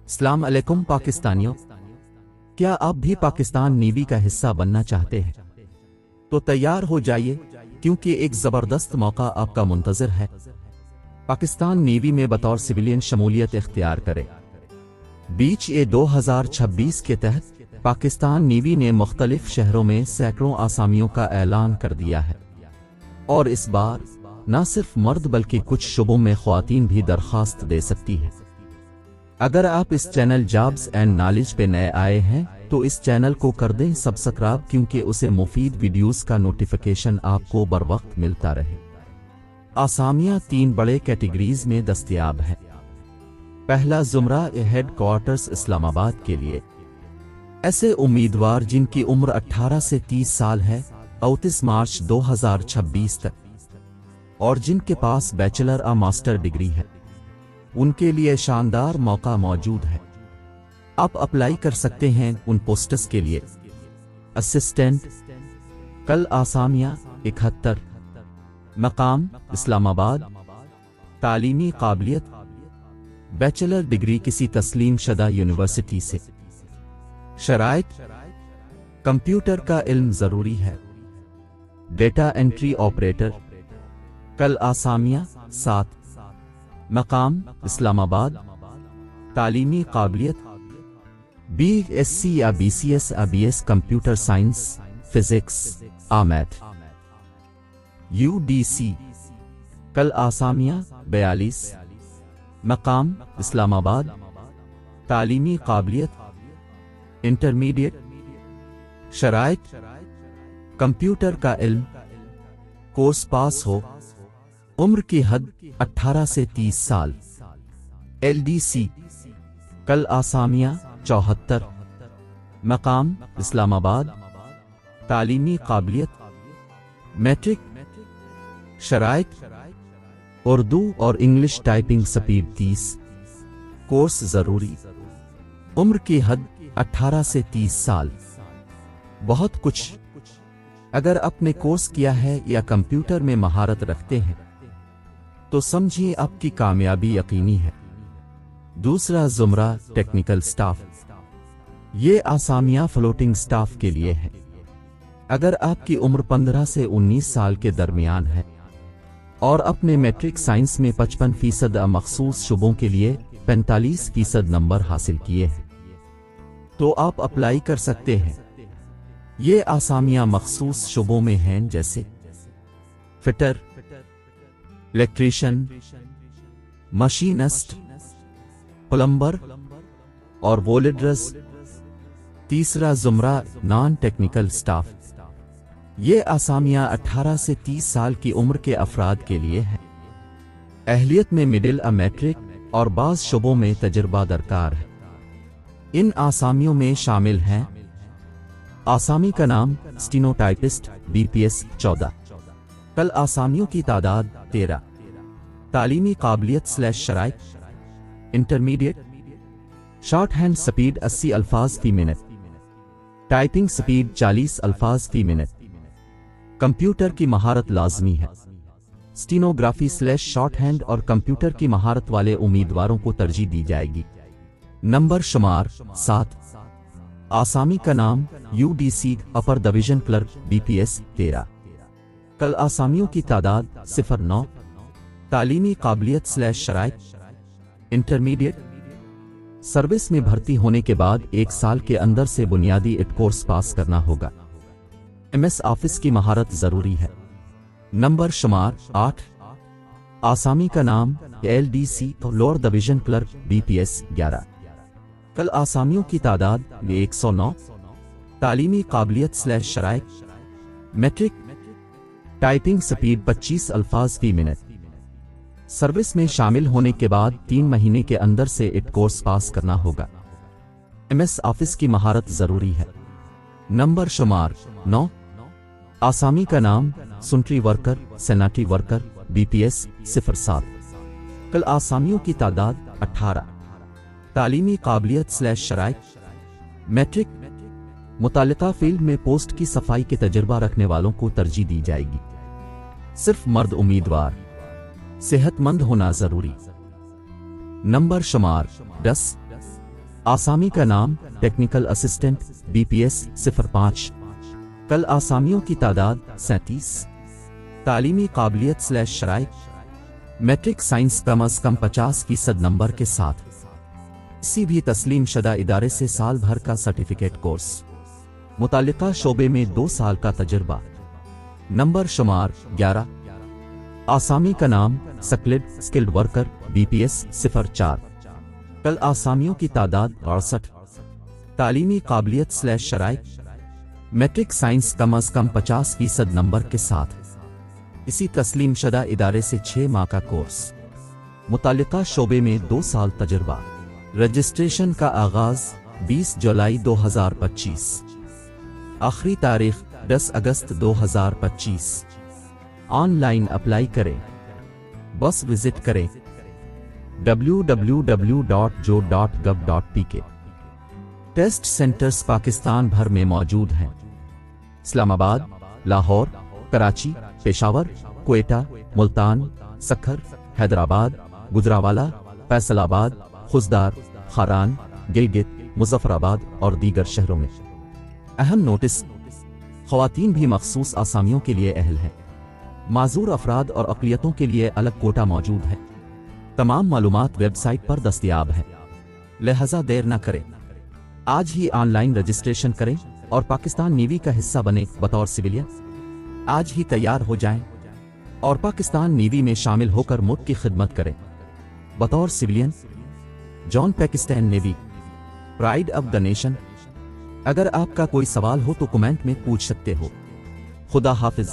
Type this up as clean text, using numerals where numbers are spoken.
अस्सलाम अलैकुम पाकिस्तानियों, क्या आप भी पाकिस्तान नेवी का हिस्सा बनना चाहते हैं? तो तैयार हो जाइए क्योंकि एक ज़बरदस्त मौका आपका मुंतज़िर है। पाकिस्तान नेवी में बतौर सिविलियन शमूलियत इख्तियार करें। बीच ए 2026 के तहत पाकिस्तान नेवी ने मुख्तलिफ शहरों में सैकड़ों आसामियों का ऐलान कर दिया है और इस बार न सिर्फ मर्द बल्कि कुछ शुबों में ख्वातीन भी दरख्वास्त दे सकती है। अगर आप इस चैनल जॉब्स एंड नॉलेज पे नए आए हैं तो इस चैनल को कर दें सब्सक्राइब क्योंकि उसे मुफीद वीडियोस का नोटिफिकेशन आपको बर वक्त मिलता रहे। आसामियां 3 बड़े कैटेगरीज में दस्तयाब हैं। पहला ज़ुमरा हेड क्वार्टर्स इस्लामाबाद के लिए ऐसे उम्मीदवार जिनकी उम्र 18 से 30 साल है 29 मार्च 2026 तक और जिनके पास बैचलर या मास्टर डिग्री है, उनके लिए शानदार मौका मौजूद है। आप अप्लाई कर सकते हैं उन पोस्ट्स के लिए। असिस्टेंट, कल आसामियां 71, मकाम इस्लामाबाद, तालीमी काबिलियत बैचलर डिग्री किसी तस्लीम शदा यूनिवर्सिटी से। शराइत, कंप्यूटर का इल्म जरूरी है। डेटा एंट्री ऑपरेटर, कल आसामियां 7, मकाम इस्लामाबाद, तालीमी काबिलियत BSc या BCS या BS computer science, physics, math. UDC, कल आसामियां 42, मकाम इस्लामाबाद, तालीमी काबिलियत इंटरमीडिएट। शराइत, कंप्यूटर का इल्म, कोर्स पास हो, उम्र की हद 18 से 30 साल। LDC, कल आसामियां 74, मकाम इस्लामाबाद, तालीमी काबिलियत मैट्रिक। शराइत, उर्दू और इंग्लिश टाइपिंग स्पीड 30, कोर्स जरूरी, उम्र की हद 18 से 30 साल। बहुत कुछ अगर आपने कोर्स किया है या कंप्यूटर में महारत रखते हैं तो समझिए आपकी कामयाबी यकीनी है। दूसरा ज़ुमरा टेक्निकल स्टाफ, ये आसामियां फ्लोटिंग स्टाफ के लिए है। अगर आपकी उम्र 15 से 19 साल के दरमियान है और अपने मैट्रिक साइंस में 55% मखसूस शुबों के लिए 45% नंबर हासिल किए हैं तो आप अप्लाई कर सकते हैं। ये आसामियां मखसूस शुबों में हैं जैसे फिटर, इलेक्ट्रीशियन, मशीनिस्ट, प्लम्बर और वोल्डर्स। तीसरा ज़ुमरा नॉन टेक्निकल स्टाफ, ये आसामियां 18 से 30 साल की उम्र के अफराद के लिए हैं। अहलियत में मिडिल या मैट्रिक और बाज़ शुबों में तजुर्बा दरकार है। इन आसामियों में शामिल हैं आसामी का नाम स्टीनोटाइपिस्ट BPS 14, कल आसामियों की तादाद 13। तालीमी काबिलियत / शराइत इंटरमीडिएट। शॉर्ट हैंड स्पीड 80 अल्फाज फी मिनट, टाइपिंग स्पीड 40 अल्फाज फी मिनट। कंप्यूटर की महारत लाजमी है। स्टीनोग्राफी / शॉर्ट हैंड और कंप्यूटर की महारत वाले उम्मीदवारों को तरजीह दी जाएगी। नंबर शुमार 7। आसामी का नाम UDC upper division clerk BPS 13, कल आसामियों की तादाद 09। तालीमी काबिलियत / शराइत इंटरमीडिएट। सर्विस में भर्ती होने के बाद 1 साल के अंदर से बुनियादी कोर्स पास करना होगा। MS ऑफिस की महारत जरूरी है। नंबर शुमार 8। आसामी का नाम LDC lower division clerk BPS 11, कल आसामियों की तादाद 109। तालीमी काबिलियत / शराइत मैट्रिक, टाइपिंग स्पीड 25 अल्फाज फी मिनट। सर्विस में शामिल होने के बाद 3 महीने के अंदर से कोर्स पास करना होगा। MS ऑफिस की महारत जरूरी है। नंबर शुमार 9। आसामी का नाम सुंट्री वर्कर सेनाटरी वर्कर BPS 07, कल आसामियों की तादाद 18। तालीमी काबिलियत / शराइत मैट्रिक, मुतालिका फील्ड में पोस्ट की सफाई के तजुर्बा रखने वालों को तरजीह दी जाएगी। सिर्फ मर्द उम्मीदवार, सेहतमंद होना जरूरी। नंबर शुमार 10। आसामी का नाम टेक्निकल असिस्टेंट BPS 05। कल आसामियों की तादाद 37। तालीमी काबिलियत / शराइक मैट्रिक साइंस कम अज कम 50% नंबर के साथ किसी भी तस्लीम शुदा इदारे से साल भर का सर्टिफिकेट कोर्स, मुताल्लिका शोबे में 2 साल का तजुर्बा। नंबर शुमार 11। आसामी का नाम स्किल्ड वर्कर BPS 04। कल आसामियों की तादाद 68। तालीमी काबिलियत / शराइक मैट्रिक साइंस कम अज कम 50% नंबर के साथ इसी तस्लीम शुदा इदारे से 6 माह का कोर्स, मुताल्लिका शोबे में 2 साल तजुर्बा। रजिस्ट्रेशन का आगाज 20 जुलाई 2025। आखिरी तारीख 10 अगस्त 2025। ऑनलाइन अप्लाई करें, बस विजिट करें www.jo.gov.pk। टेस्ट सेंटर्स पाकिस्तान भर में मौजूद हैं। इस्लामाबाद, लाहौर, कराची, पेशावर, क्वेटा, मुल्तान, सक्खर, हैदराबाद, गुजरावाला, फैसलाबाद, खुजदार, खारान, गिलगित, मुजफ्फराबाद और दीगर शहरों में। अहम नोटिस, ख़वातीन भी मखसूस आसामियों के लिए अहल हैं। माजूर अफराद और अक़लियतों के लिए अलग कोटा मौजूद है। तमाम मालूमात वेबसाइट पर दस्तयाब है, लिहाजा देर न करें, आज ही ऑनलाइन रजिस्ट्रेशन करें और पाकिस्तान नेवी का हिस्सा बने बतौर सिविलियन। आज ही तैयार हो जाएं और पाकिस्तान नेवी में शामिल होकर मुल्क की खिदमत करें बतौर civilian. John Pakistan navy, pride of the nation. अगर आपका कोई सवाल हो तो कमेंट में पूछ सकते हो। खुदा हाफिज।